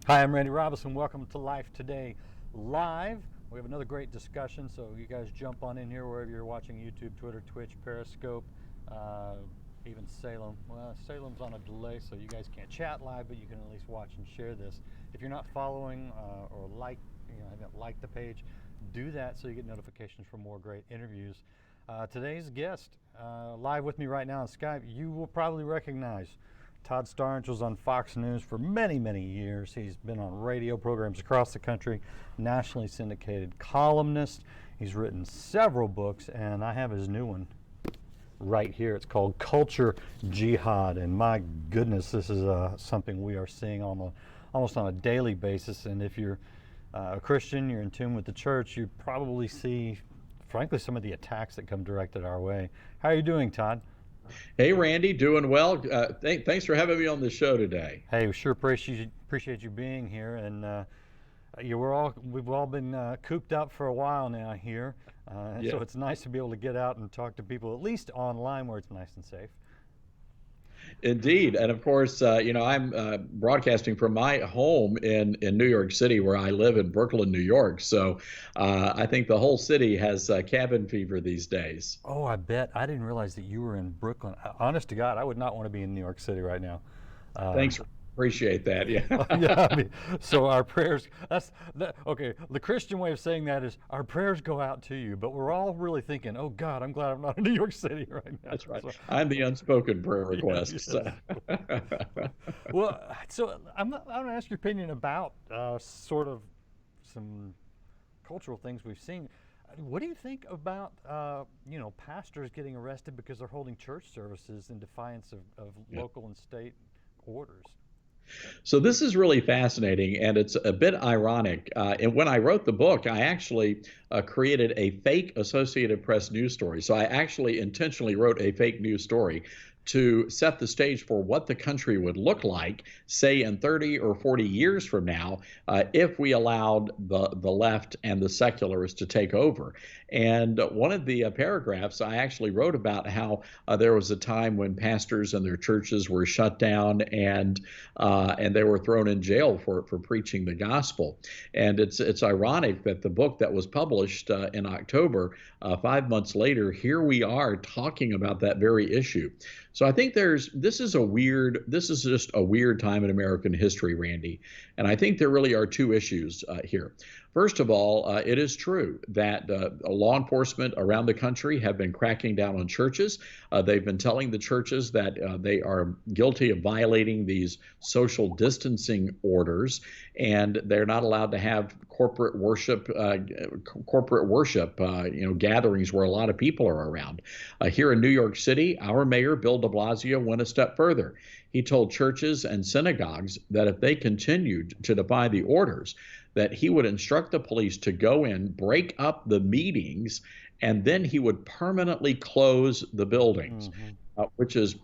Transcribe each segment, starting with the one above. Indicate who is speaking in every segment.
Speaker 1: Hi, I'm Randy Robinson. Welcome to Life Today Live. We have another great discussion, so you guys jump on in here wherever you're watching: YouTube, Twitter, Twitch, Periscope, even Salem. Well, Salem's on a delay, so you guys can't chat live, but you can at least watch and share this. If you're not following or haven't liked the page, do that so you get notifications for more great interviews. Today's guest, live with me right now on Skype, you will probably recognize. Todd Starnes was on Fox News for many, many years. He's been on radio programs across the country, nationally syndicated columnist. He's written several books, and I have his new one right here. It's called Culture Jihad, and my goodness, this is something we are seeing almost on a daily basis. And if you're a Christian, you're in tune with the church, you probably see, frankly, some of the attacks that come directed our way. How are you doing, Todd?
Speaker 2: Hey, Randy, doing well. Thanks for having me on the show today.
Speaker 1: Hey, we sure appreciate you being here, and we've all been cooped up for a while now here,
Speaker 2: Yeah.
Speaker 1: so it's nice to be able to get out and talk to people, at least online, where it's nice and safe.
Speaker 2: Indeed. And of course, I'm broadcasting from my home in New York City, where I live in Brooklyn, New York. So I think the whole city has cabin fever these days.
Speaker 1: Oh, I bet. I didn't realize that you were in Brooklyn. Honest to God, I would not want to be in New York City right now.
Speaker 2: Thanks. Appreciate that. Yeah.
Speaker 1: Yeah. So our prayers, okay. The Christian way of saying that is our prayers go out to you, but we're all really thinking, oh God, I'm glad I'm not in New York City right now.
Speaker 2: That's right.
Speaker 1: So,
Speaker 2: I'm the unspoken prayer request.
Speaker 1: Yes. Well, so I'm going to ask your opinion about sort of some cultural things we've seen. What do you think about pastors getting arrested because they're holding church services in defiance of local and state orders?
Speaker 2: So this is really fascinating, and it's a bit ironic. And when I wrote the book, I actually created a fake Associated Press news story. So I actually intentionally wrote a fake news story to set the stage for what the country would look like, say in 30 or 40 years from now, if we allowed the left and the secularists to take over. And one of the paragraphs, I actually wrote about how there was a time when pastors and their churches were shut down and they were thrown in jail for preaching the gospel. And it's ironic that the book that was published in October, 5 months later, here we are talking about that very issue. So I think this is just a weird time in American history, Randy. And I think there really are two issues here. First of all, it is true that law enforcement around the country have been cracking down on churches. They've been telling the churches that they are guilty of violating these social distancing orders, and they're not allowed to have corporate worship, gatherings where a lot of people are around. Here in New York City, our mayor, Bill de Blasio, went a step further. He told churches and synagogues that if they continued to defy the orders, that he would instruct the police to go in, break up the meetings, and then he would permanently close the buildings, which is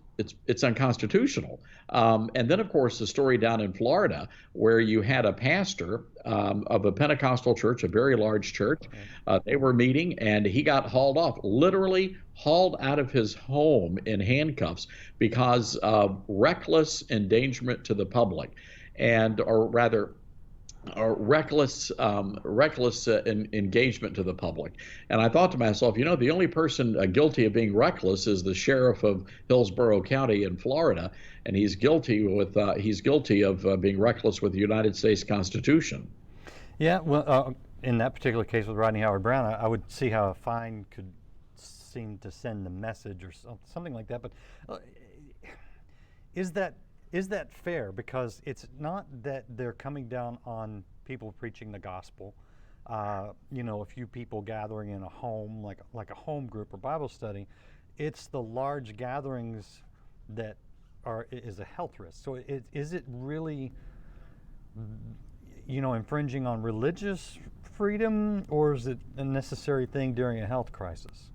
Speaker 2: it's unconstitutional. And then, of course, the story down in Florida where you had a pastor of a Pentecostal church, a very large church. They were meeting, and he got hauled off, literally hauled out of his home in handcuffs because of reckless endangerment to the public, or reckless engagement to the public. And I thought to myself, the only person guilty of being reckless is the sheriff of Hillsborough County in Florida, and he's guilty of being reckless with the United States Constitution.
Speaker 1: Yeah, well, in that particular case with Rodney Howard Brown, I would see how a fine could seem to send the message or something like that. But is that fair? Because it's not that they're coming down on people preaching the gospel. A few people gathering in a home, like a home group or Bible study. It's the large gatherings that is a health risk. So is it really, infringing on religious freedom, or is it a necessary thing during a health crisis?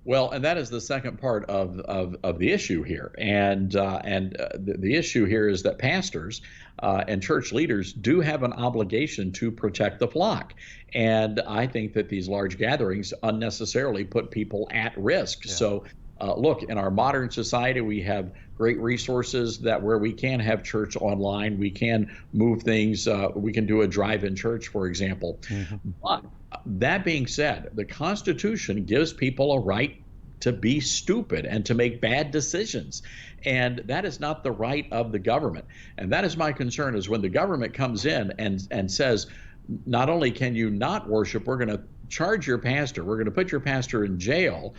Speaker 2: Well, and that is the second part of the issue here. And the issue here is that pastors and church leaders do have an obligation to protect the flock. And I think that these large gatherings unnecessarily put people at risk.
Speaker 1: Yeah.
Speaker 2: So Look, in our modern society, we have great resources that where we can have church online, we can move things, we can do a drive-in church, for example. But that being said, the Constitution gives people a right to be stupid and to make bad decisions. And that is not the right of the government. And that is my concern, is when the government comes in and says, not only can you not worship, we're going to charge your pastor, we're going to put your pastor in jail,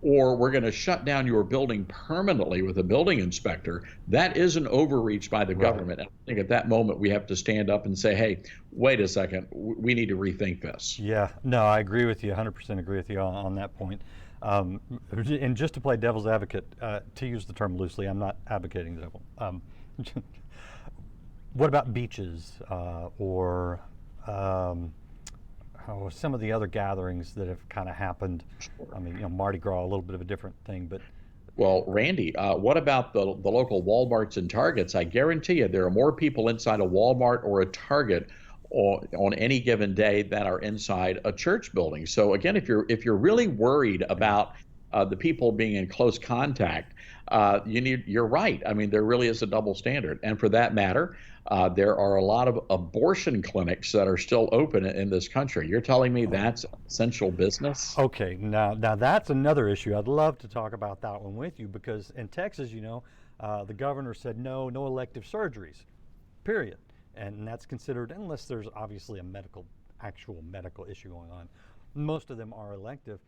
Speaker 2: or we're going to shut down your building permanently with a building inspector. That is an overreach by the government. And I think at that moment we have to stand up and say, hey, wait a second, we need to rethink this.
Speaker 1: Yeah, no, I agree with you, 100% agree with you on that point. And just to play devil's advocate, to use the term loosely, I'm not advocating the devil. What about beaches or some of the other gatherings that have kind of happened? I mean, Mardi Gras, a little bit of a different thing, but.
Speaker 2: Well, Randy, what about the local Walmarts and Targets? I guarantee you there are more people inside a Walmart or a Target on any given day that are inside a church building. So again, if you're really worried about the people being in close contact, you're right. I mean, there really is a double standard. And for that matter, there are a lot of abortion clinics that are still open in this country. You're telling me that's essential business?
Speaker 1: Okay, now that's another issue. I'd love to talk about that one with you, because in Texas, the governor said no elective surgeries, period. And that's considered, unless there's obviously actual medical issue going on, most of them are elective.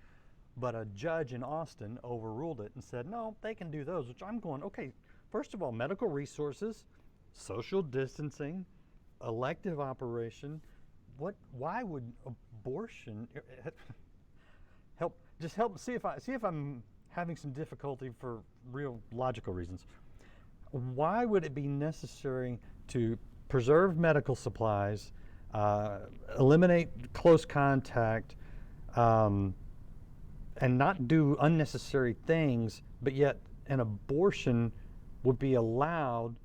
Speaker 1: But a judge in Austin overruled it and said, no, they can do those, which I'm going, okay, first of all, medical resources, social distancing, elective operation, why would abortion help see if I'm having some difficulty for real logical reasons. Why would it be necessary to preserve medical supplies, eliminate close contact, and not do unnecessary things, but yet an abortion would be allowed,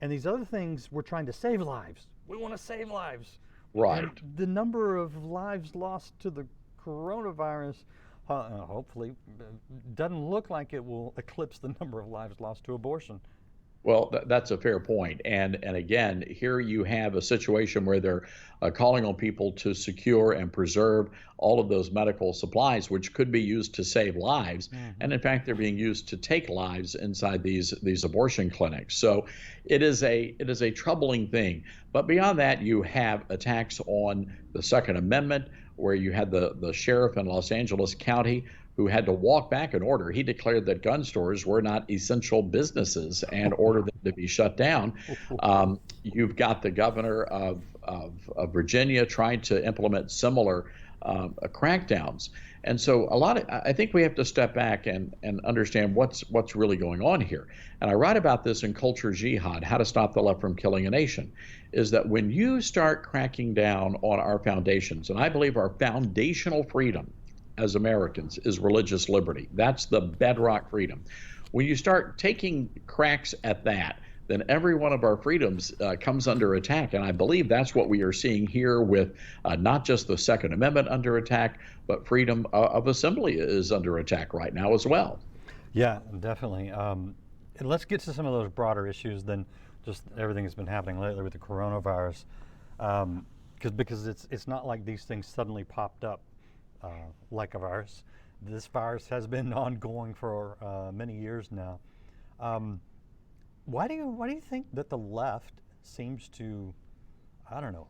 Speaker 1: and these other things, we're trying to save lives. We want to save lives.
Speaker 2: Right.
Speaker 1: And the number of lives lost to the coronavirus, hopefully, doesn't look like it will eclipse the number of lives lost to abortion.
Speaker 2: Well, that's a fair point. And again, here you have a situation where they're calling on people to secure and preserve all of those medical supplies, which could be used to save lives. And in fact, they're being used to take lives inside these abortion clinics. So it is a troubling thing. But beyond that, you have attacks on the Second Amendment, where you had the sheriff in Los Angeles County who had to walk back an order. He declared that gun stores were not essential businesses and ordered them to be shut down. You've got the governor of Virginia trying to implement similar crackdowns. And so I think we have to step back and understand what's really going on here. And I write about this in Culture Jihad, How to Stop the Left from Killing a Nation, is that when you start cracking down on our foundations, and I believe our foundational freedom as Americans is religious liberty. That's the bedrock freedom. When you start taking cracks at that, then every one of our freedoms comes under attack. And I believe that's what we are seeing here with not just the Second Amendment under attack, but freedom of assembly is under attack right now as well.
Speaker 1: Yeah, definitely. And let's get to some of those broader issues than just everything that's been happening lately with the coronavirus. Because it's not like these things suddenly popped up. Like a virus. This virus has been ongoing for many years now. Why do you think that the left seems to, I don't know,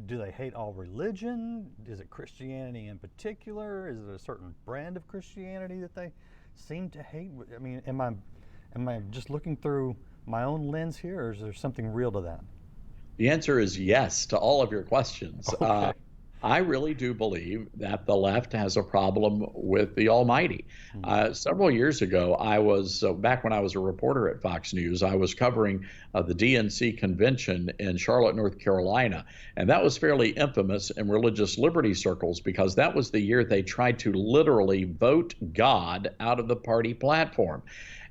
Speaker 1: do they hate all religion? Is it Christianity in particular? Is it a certain brand of Christianity that they seem to hate? I mean, am I just looking through my own lens here, or is there something real to that?
Speaker 2: The answer is yes to all of your questions.
Speaker 1: Okay.
Speaker 2: I really do believe that the left has a problem with the Almighty. Several years ago, I was, back when I was a reporter at Fox News, I was covering the DNC convention in Charlotte, North Carolina. And that was fairly infamous in religious liberty circles because that was the year they tried to literally vote God out of the party platform.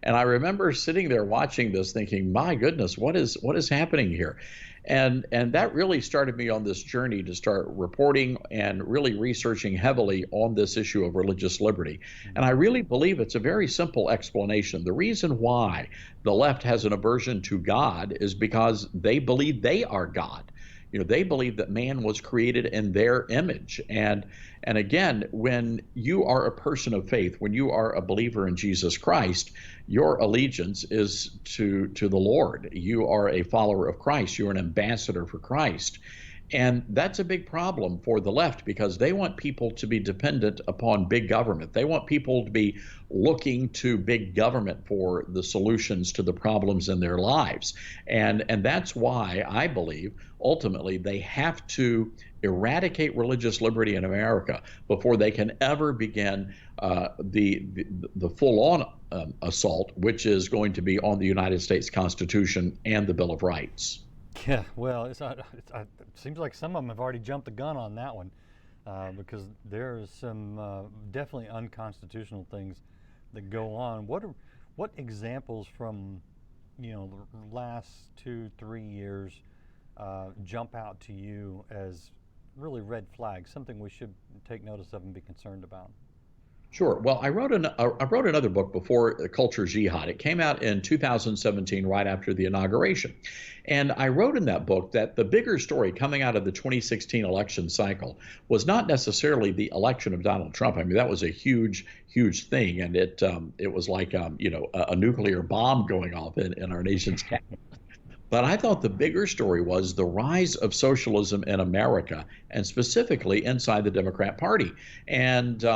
Speaker 2: And I remember sitting there watching this thinking, my goodness, what is happening here? And that really started me on this journey to start reporting and really researching heavily on this issue of religious liberty. And I really believe it's a very simple explanation. The reason why the left has an aversion to God is because they believe they are God. They believe that man was created in their image. And again, when you are a person of faith, when you are a believer in Jesus Christ, your allegiance is to the Lord. You are a follower of Christ. You're an ambassador for Christ. And that's a big problem for the left because they want people to be dependent upon big government. They want people to be looking to big government for the solutions to the problems in their lives. And that's why I believe ultimately they have to eradicate religious liberty in America before they can ever begin the full-on assault, which is going to be on the United States Constitution and the Bill of Rights.
Speaker 1: Yeah, well, it seems like some of them have already jumped the gun on that one, because there's some definitely unconstitutional things that go on. What examples from the last 2-3 years jump out to you as really red flags, something we should take notice of and be concerned about?
Speaker 2: Sure. Well, I wrote another book before Culture Jihad. It came out in 2017, right after the inauguration. And I wrote in that book that the bigger story coming out of the 2016 election cycle was not necessarily the election of Donald Trump. I mean, that was a huge, huge thing. And it was like, a nuclear bomb going off in our nation's capital. But I thought the bigger story was the rise of socialism in America, and specifically inside the Democrat Party. And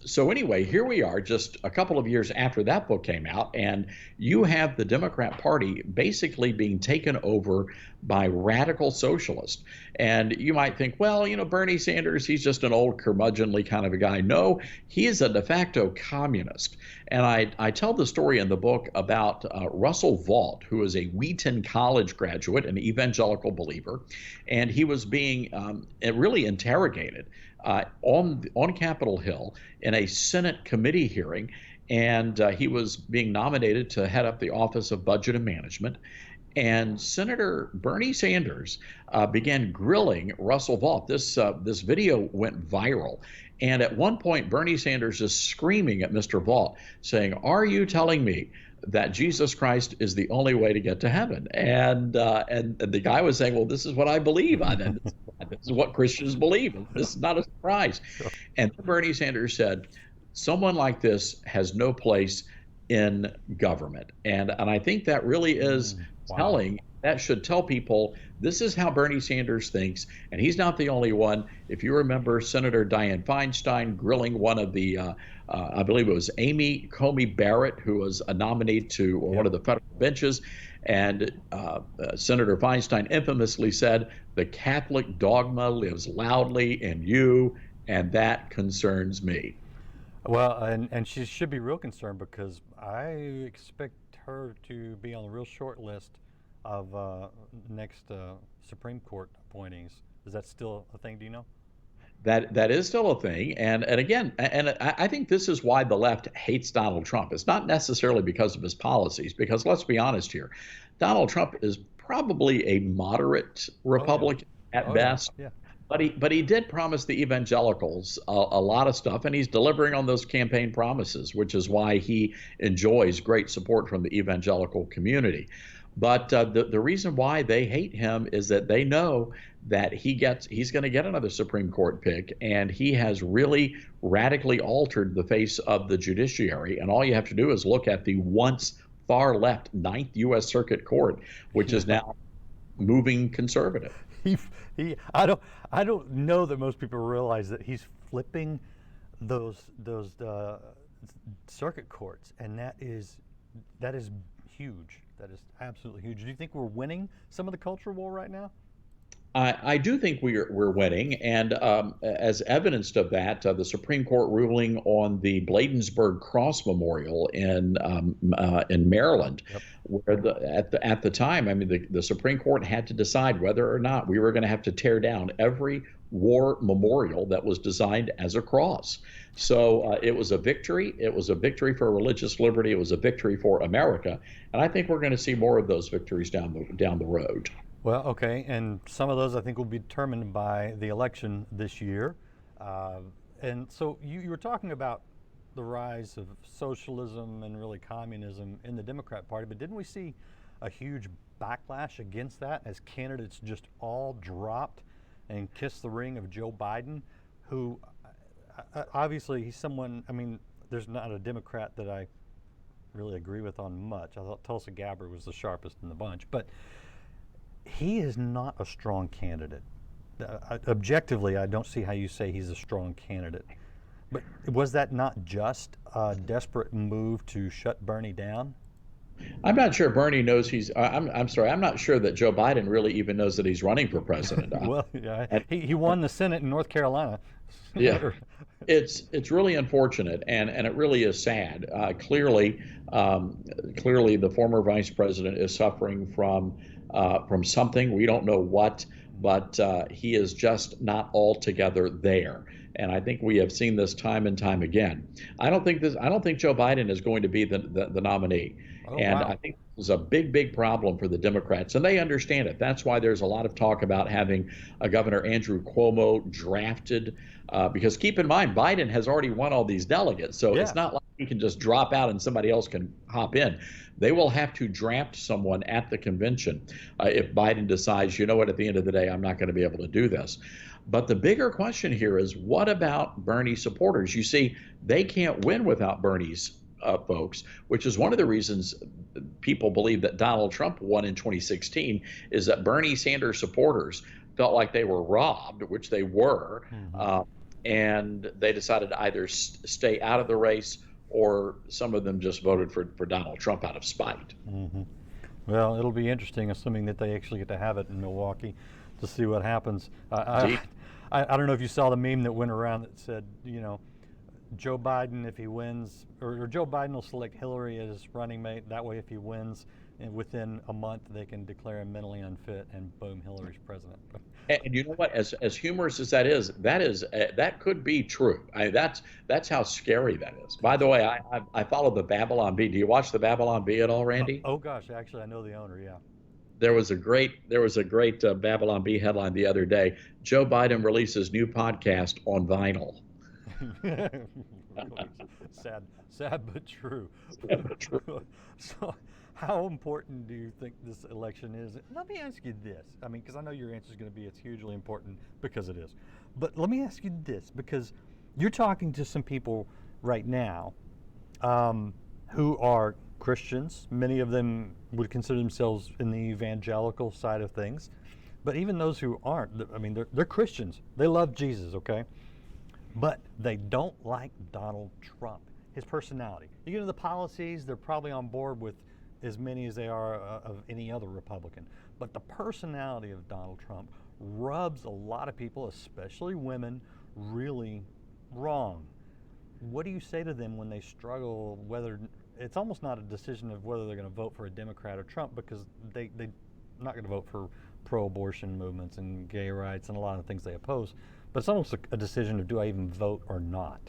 Speaker 2: so anyway, here we are just a couple of years after that book came out, and you have the Democrat Party basically being taken over by radical socialists. And you might think, well, Bernie Sanders, he's just an old curmudgeonly kind of a guy. No, he is a de facto communist. And I tell the story in the book about Russell Vought, who is a Wheaton College graduate, an evangelical believer, and he was being really interrogated on Capitol Hill in a Senate committee hearing, and he was being nominated to head up the Office of Budget and Management. And Senator Bernie Sanders began grilling Russell Vought. This video went viral. And at one point, Bernie Sanders is screaming at Mr. Vought, saying, "Are you telling me that Jesus Christ is the only way to get to heaven?" And the guy was saying, "Well, this is what I believe. This is what Christians believe. This is not a surprise."
Speaker 1: Sure.
Speaker 2: And Bernie Sanders said, "Someone like this has no place in government." And I think that really is telling. That should tell people this is how Bernie Sanders thinks, and he's not the only one. If you remember Senator Dianne Feinstein grilling one of the, I believe it was Amy Coney Barrett, who was a nominee to one of the federal benches, and Senator Feinstein infamously said, "The Catholic dogma lives loudly in you, and that concerns me."
Speaker 1: Well, and she should be real concerned because I expect her to be on the real short list of next Supreme Court appointees. Is that still a thing? Do you know?
Speaker 2: That is still a thing, and again, and I think this is why the left hates Donald Trump. It's not necessarily because of his policies, because let's be honest here, Donald Trump is probably a moderate Republican at best.
Speaker 1: Yeah.
Speaker 2: But he did promise the evangelicals a lot of stuff, and he's delivering on those campaign promises, which is why he enjoys great support from the evangelical community. But the reason why they hate him is that they know that he's going to get another Supreme Court pick, and he has really radically altered the face of the judiciary. And all you have to do is look at the once far left Ninth U.S. Circuit Court, which is now moving conservative.
Speaker 1: I don't know that most people realize that he's flipping those circuit courts, and that is huge. That is absolutely huge. Do you think we're winning some of the culture war right now?
Speaker 2: I do think we're winning, and as evidenced of that, the Supreme Court ruling on the Bladensburg Cross Memorial in Maryland,
Speaker 1: Yep.
Speaker 2: where at the time, I mean, the Supreme Court had to decide whether or not we were going to have to tear down every war memorial that was designed as a cross. So it was a victory. It was a victory for religious liberty. It was a victory for America, and I think we're going to see more of those victories down the road.
Speaker 1: Well, okay, and some of those I think will be determined by the election this year. And so you were talking about the rise of socialism and really communism in the Democrat Party, but didn't we see a huge backlash against that as candidates just all dropped and kissed the ring of Joe Biden, who obviously he's someone, I mean, there's not a Democrat that I really agree with on much. I thought Tulsi Gabbard was the sharpest in the bunch, but he is not a strong candidate. Objectively, I don't see how you say he's a strong candidate. But was that not just a desperate move to shut Bernie down?
Speaker 2: I'm not sure Bernie knows I'm sorry. I'm not sure that Joe Biden really even knows that he's running for president.
Speaker 1: Well, yeah, he won the Senate in North Carolina.
Speaker 2: Yeah, it's really unfortunate, and it really is sad. Clearly, the former vice president is suffering from something, we don't know what, but he is just not altogether there. And I think we have seen this time and time again. I don't think Joe Biden is going to be the nominee.
Speaker 1: Oh,
Speaker 2: And
Speaker 1: wow.
Speaker 2: I think this is a big problem for the Democrats, and they understand it. That's why there's a lot of talk about having Governor Andrew Cuomo drafted, because keep in mind, Biden has already won all these delegates, so
Speaker 1: Yeah.
Speaker 2: it's not like he can just drop out and somebody else can hop in. They will have to draft someone at the convention if Biden decides, you know what, at the end of the day, I'm not going to be able to do this. But the bigger question here is, what about Bernie supporters? You see, they can't win without Bernie's folks, which is one of the reasons people believe that Donald Trump won in 2016, is that Bernie Sanders supporters felt like they were robbed, which they were, and they decided to either stay out of the race, or some of them just voted for Donald Trump out of spite.
Speaker 1: Hmm. Well, it'll be interesting, assuming that they actually get to have it in Milwaukee, to see what happens. I don't know if you saw the meme that went around that said, you know, Joe Biden, if he wins, or Joe Biden will select Hillary as running mate. That way, if he wins, and within a month, they can declare him mentally unfit, and boom, Hillary's president.
Speaker 2: And you know what? As humorous as that could be true. That's how scary that is. By the way, I follow the Babylon Bee. Do you watch the Babylon Bee at all, Randy?
Speaker 1: Oh gosh, actually, I know the owner. Yeah.
Speaker 2: There was a great Babylon Bee headline the other day. Joe Biden releases new podcast on vinyl.
Speaker 1: sad but true. So, how important do you think this election is? Let me ask you this. I mean, because I know your answer is going to be it's hugely important, because it is. But let me ask you this, because you're talking to some people right now who are Christians. Many of them would consider themselves in the evangelical side of things. But even those who aren't, I mean, they're Christians. They love Jesus, okay? But they don't like Donald Trump, his personality. You get into the policies, they're probably on board with as many as they are of any other Republican. But the personality of Donald Trump rubs a lot of people, especially women, really wrong. What do you say to them when they struggle, whether it's almost not a decision of whether they're going to vote for a Democrat or Trump, because they're not going to vote for pro-abortion movements and gay rights and a lot of things they oppose, but it's almost a decision of, do I even vote or not?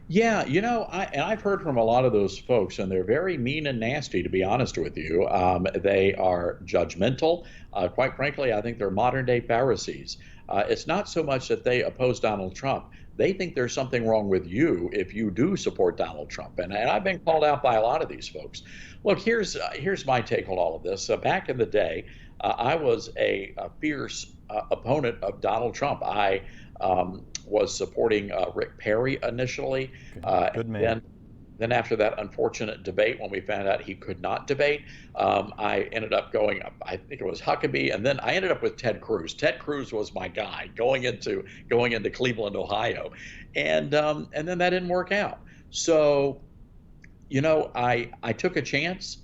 Speaker 2: Yeah, you know, I've heard from a lot of those folks, and they're very mean and nasty, to be honest with you. They are judgmental. Quite frankly, I think they're modern day Pharisees. It's not so much that they oppose Donald Trump. They think there's something wrong with you if you do support Donald Trump. And I've been called out by a lot of these folks. Look, here's my take on all of this. Back in the day, I was a fierce opponent of Donald Trump. I was supporting Rick Perry initially.
Speaker 1: Good man.
Speaker 2: Then after that unfortunate debate, when we found out he could not debate, I ended up going, I think it was Huckabee, and then I ended up with Ted Cruz. Ted Cruz was my guy going into Cleveland, Ohio, and then that didn't work out. So, you know, I took a chance.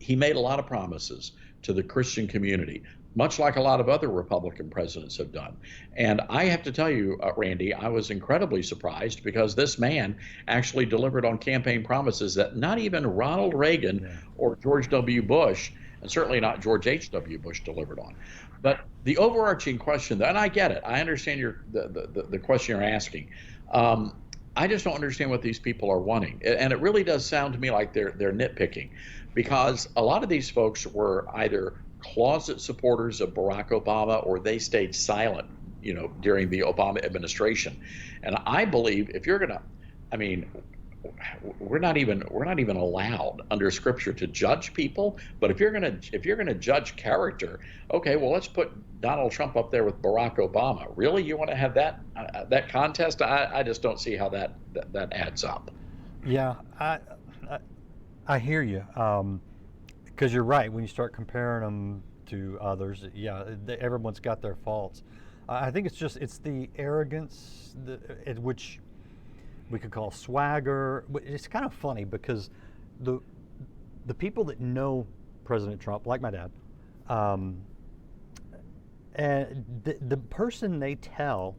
Speaker 2: He made a lot of promises to the Christian community, much like a lot of other Republican presidents have done. And I have to tell you, Randy, I was incredibly surprised because this man actually delivered on campaign promises that not even Ronald Reagan or George W. Bush, and certainly not George H.W. Bush, delivered on. But the overarching question, and I get it, I understand the question you're asking. I just don't understand what these people are wanting. And it really does sound to me like they're nitpicking, because a lot of these folks were either closet supporters of Barack Obama or they stayed silent, during the Obama administration. And I believe if you're going to, I mean, we're not even allowed under Scripture to judge people. But if you're gonna judge character, okay, well, let's put Donald Trump up there with Barack Obama. Really, you want to have that contest? I just don't see how that adds up.
Speaker 1: Yeah, I hear you, because you're right. When you start comparing them to others, everyone's got their faults. I think it's the arrogance at which we could call swagger. It's kind of funny because the people that know President Trump, like my dad, and the person they tell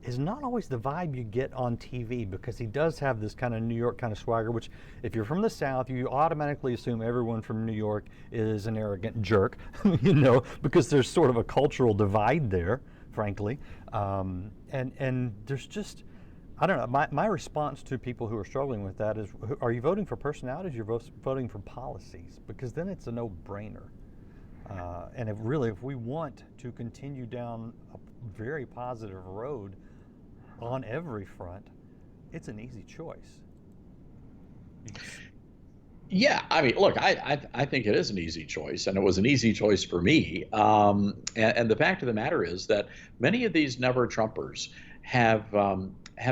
Speaker 1: is not always the vibe you get on TV, because he does have this kind of New York kind of swagger, which if you're from the South, you automatically assume everyone from New York is an arrogant jerk, because there's sort of a cultural divide there, frankly. And there's just, I don't know, my response to people who are struggling with that is, are you voting for personalities? You're voting for policies, because then it's a no-brainer. And if we want to continue down a very positive road on every front, it's an easy choice.
Speaker 2: Yeah, I mean, look, I think it is an easy choice, and it was an easy choice for me. And the fact of the matter is that many of these never Trumpers have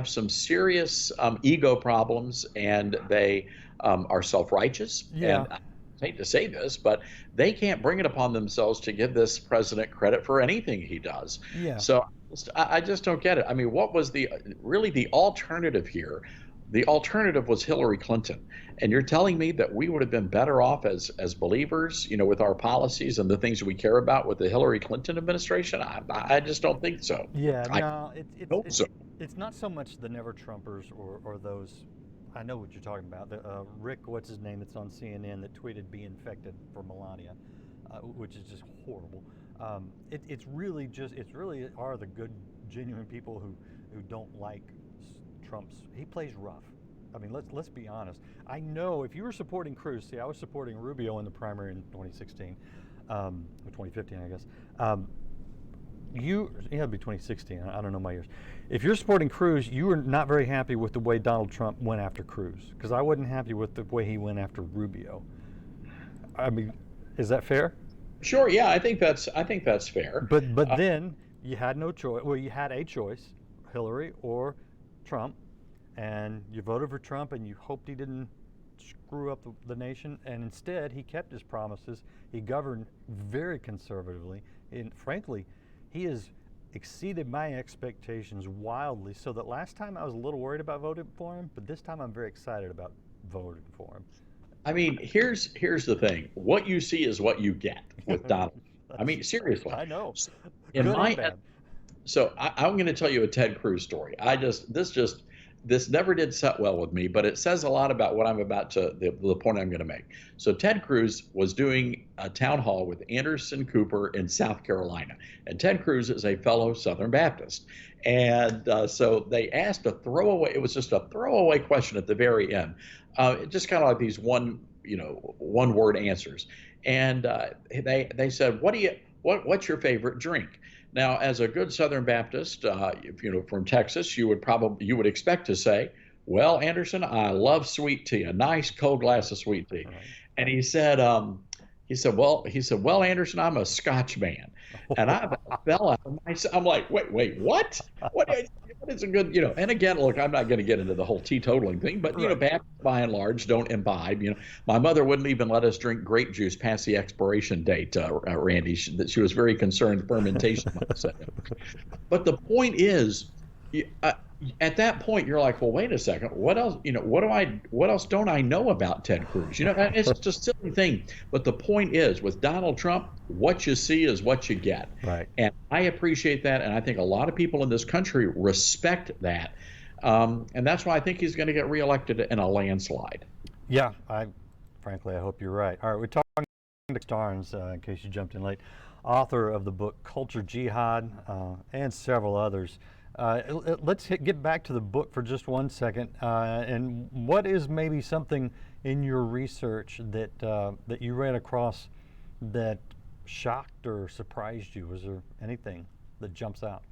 Speaker 2: some serious ego problems, and they are self-righteous.
Speaker 1: Yeah.
Speaker 2: And I hate to say this, but they can't bring it upon themselves to give this president credit for anything he does.
Speaker 1: Yeah.
Speaker 2: So I just don't get it. I mean, what was the alternative here? The alternative was Hillary Clinton. And you're telling me that we would have been better off as believers, with our policies and the things we care about with the Hillary Clinton administration? I just don't think so.
Speaker 1: Yeah, no, it's not so much the never Trumpers or those. I know what you're talking about. Rick, what's his name? That's on CNN that tweeted "be infected" for Melania, which is just horrible. It's really are the good, genuine people who don't like Trump's. He plays rough. I mean, let's be honest. I know if you were supporting Cruz, I was supporting Rubio in the primary in 2016, or 2015, I guess. It'd be 2016. I don't know my years. If you're supporting Cruz, you were not very happy with the way Donald Trump went after Cruz, because I wasn't happy with the way he went after Rubio. I mean, is that fair?
Speaker 2: Sure. Yeah, I think that's fair.
Speaker 1: But then you had no choice. Well, you had a choice, Hillary or Trump, and you voted for Trump, and you hoped he didn't screw up the nation. And instead, he kept his promises. He governed very conservatively, and frankly, he has exceeded my expectations wildly, so that last time I was a little worried about voting for him, but this time I'm very excited about voting for him.
Speaker 2: I mean, here's the thing. What you see is what you get with Donald. I mean, seriously.
Speaker 1: I know.
Speaker 2: In my head, so I'm going to tell you a Ted Cruz story. This never did set well with me, but it says a lot about what I'm about to, the point I'm going to make. So Ted Cruz was doing a town hall with Anderson Cooper in South Carolina, and Ted Cruz is a fellow Southern Baptist. And so they asked it was just a throwaway question at the very end, just kind of like these one word answers. And they said, what's your favorite drink? Now, as a good Southern Baptist, from Texas, you would expect to say, well, Anderson, I love sweet tea, a nice cold glass of sweet tea. Right. And he said, well, Anderson, I'm a Scotch man. And I fell out of myself. I'm like, wait, what? What is a good, and again, look, I'm not going to get into the whole teetotaling thing, but,
Speaker 1: right.
Speaker 2: Baptists by and large don't imbibe. My mother wouldn't even let us drink grape juice past the expiration date, Randy. She was very concerned fermentation might set in. But the point is, you- uh, at that point you're like, well, wait a second, what else, what else don't I know about Ted Cruz? And it's just a silly thing. But the point is, with Donald Trump, what you see is what you get.
Speaker 1: Right.
Speaker 2: And I appreciate that, and I think a lot of people in this country respect that. And that's why I think he's going to get reelected in a landslide.
Speaker 1: Yeah, frankly, I hope you're right. All right, we're talking to Starnes, in case you jumped in late, author of the book Culture Jihad, and several others. Let's get back to the book for just one second. And what is maybe something in your research that you ran across that shocked or surprised you? Was there anything that jumps out?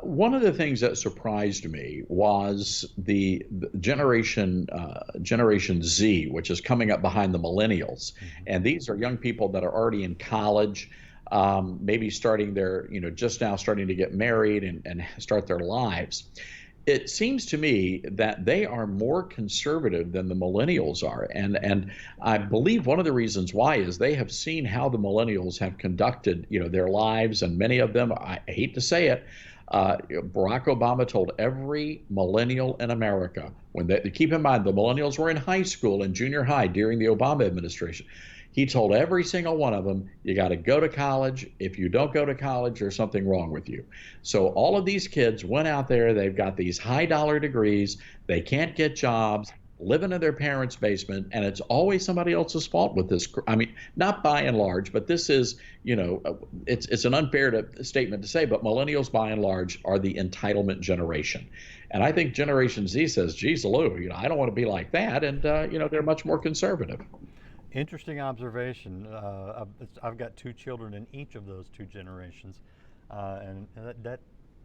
Speaker 2: One of the things that surprised me was the Generation Z, which is coming up behind the Millennials, and these are young people that are already in college, maybe starting just now starting to get married and start their lives. It seems to me that they are more conservative than the millennials are, and I believe one of the reasons why is they have seen how the millennials have conducted their lives, and many of them, I hate to say it, Barack Obama told every millennial in America, keep in mind the millennials were in high school and junior high during the Obama administration. He told every single one of them, you got to go to college. If you don't go to college, there's something wrong with you. So all of these kids went out there, they've got these high dollar degrees, they can't get jobs, living in their parents' basement, and it's always somebody else's fault with this. I mean, not by and large, but this is, it's an unfair statement to say, but millennials by and large are the entitlement generation. And I think Generation Z says, geez, Lou, I don't want to be like that. And, they're much more conservative.
Speaker 1: Interesting observation. I've got two children in each of those two generations, and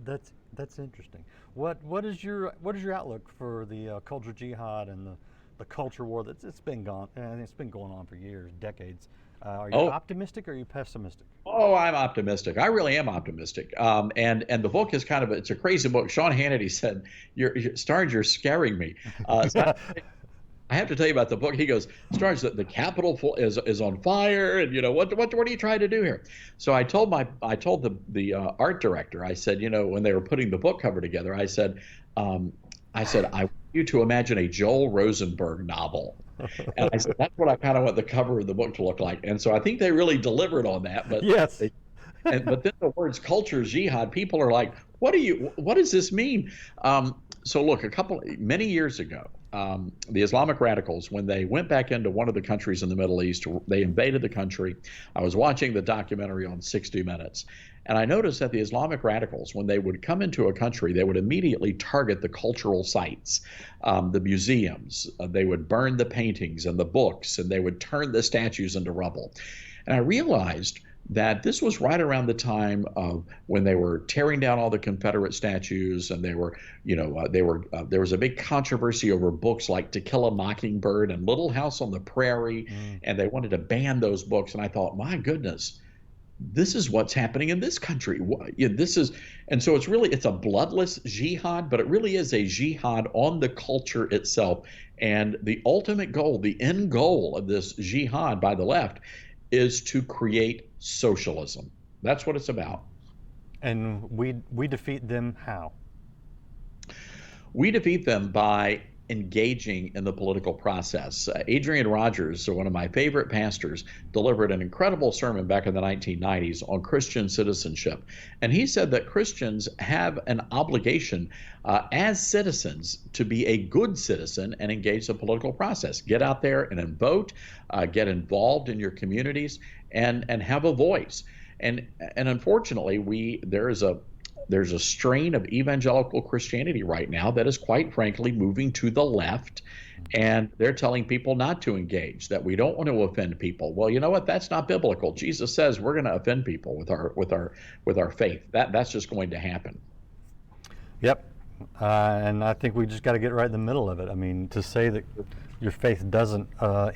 Speaker 1: that's interesting. What is your outlook for the culture jihad and the culture war it's been gone and it's been going on for years, decades? Are you
Speaker 2: Oh,
Speaker 1: optimistic or are you pessimistic?
Speaker 2: Oh, I'm optimistic. I really am optimistic. And the book is it's a crazy book. Sean Hannity said, Starnes, you're scaring me." So I have to tell you about the book. He goes, Starnes, the Capitol is on fire, and what are you trying to do here? So I told the art director, I said, when they were putting the book cover together, I want you to imagine a Joel Rosenberg novel. And I said, that's what I kind of want the cover of the book to look like. And so I think they really delivered on that. But
Speaker 1: Yes.
Speaker 2: but then the words culture jihad, people are like, what does this mean? So look, many years ago, the Islamic radicals, when they went back into one of the countries in the Middle East, they invaded the country. I was watching the documentary on 60 Minutes, and I noticed that the Islamic radicals, when they would come into a country, they would immediately target the cultural sites, the museums. They would burn the paintings and the books, and they would turn the statues into rubble. And I realized that this was right around the time of when they were tearing down all the Confederate statues, and there was a big controversy over books like To Kill a Mockingbird and Little House on the Prairie, and they wanted to ban those books. And I thought, my goodness, this is what's happening in this country. And so it's a bloodless jihad, but it really is a jihad on the culture itself. And the ultimate goal, the end goal of this jihad by the left, is to create socialism. That's what it's about.
Speaker 1: And we defeat them how?
Speaker 2: We defeat them by engaging in the political process. Adrian Rogers, one of my favorite pastors, delivered an incredible sermon back in the 1990s on Christian citizenship. And he said that Christians have an obligation as citizens to be a good citizen and engage the political process. Get out there and vote, get involved in your communities, and have a voice. And unfortunately, there's a strain of evangelical Christianity right now that is quite frankly moving to the left, and they're telling people not to engage, that we don't want to offend people. Well, you know what? That's not biblical. Jesus says we're going to offend people with our faith. That's just going to happen.
Speaker 1: Yep. And I think we just got to get right in the middle of it. I mean, to say that your faith doesn't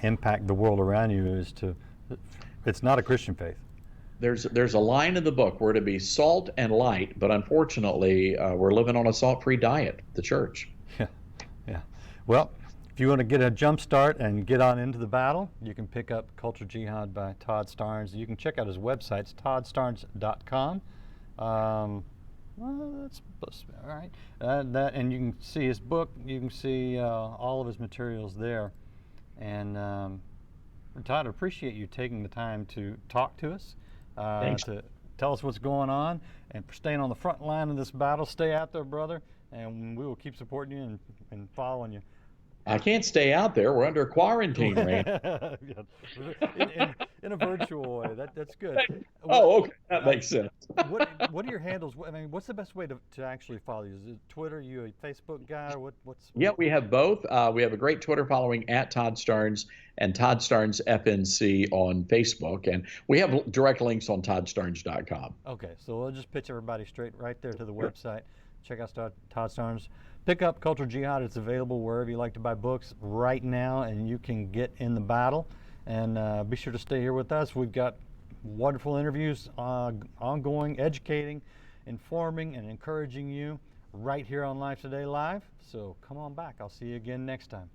Speaker 1: impact the world around you it's not a Christian faith.
Speaker 2: There's a line in the book, we're to be salt and light, but unfortunately, we're living on a salt-free diet, the church.
Speaker 1: Yeah. Well, if you want to get a jump start and get on into the battle, you can pick up Culture Jihad by Todd Starnes. You can check out his website, it's toddstarnes.com. Well, that's supposed to be all right. And you can see his book. You can see all of his materials there. And Todd, I appreciate you taking the time to talk to us,
Speaker 2: Thanks.
Speaker 1: to tell us what's going on, and for staying on the front line of this battle. Stay out there, brother, and we will keep supporting you and following you.
Speaker 2: I can't stay out there. We're under quarantine, Randy.
Speaker 1: In a virtual way. That's good.
Speaker 2: Oh, okay. That makes sense.
Speaker 1: What are your handles? I mean, what's the best way to actually follow you? Is it Twitter? Are you a Facebook guy? Or what's?
Speaker 2: Yeah, we have both. We have a great Twitter following at Todd Starnes and Todd Starnes FNC on Facebook. And we have direct links on toddstarnes.com.
Speaker 1: Okay, so we'll just pitch everybody straight right there to the website. Check out Todd Starnes. Pick up Cultural Jihad. It's available wherever you like to buy books right now, and you can get in the battle. And be sure to stay here with us. We've got wonderful interviews ongoing, educating, informing, and encouraging you right here on Life Today Live. So come on back. I'll see you again next time.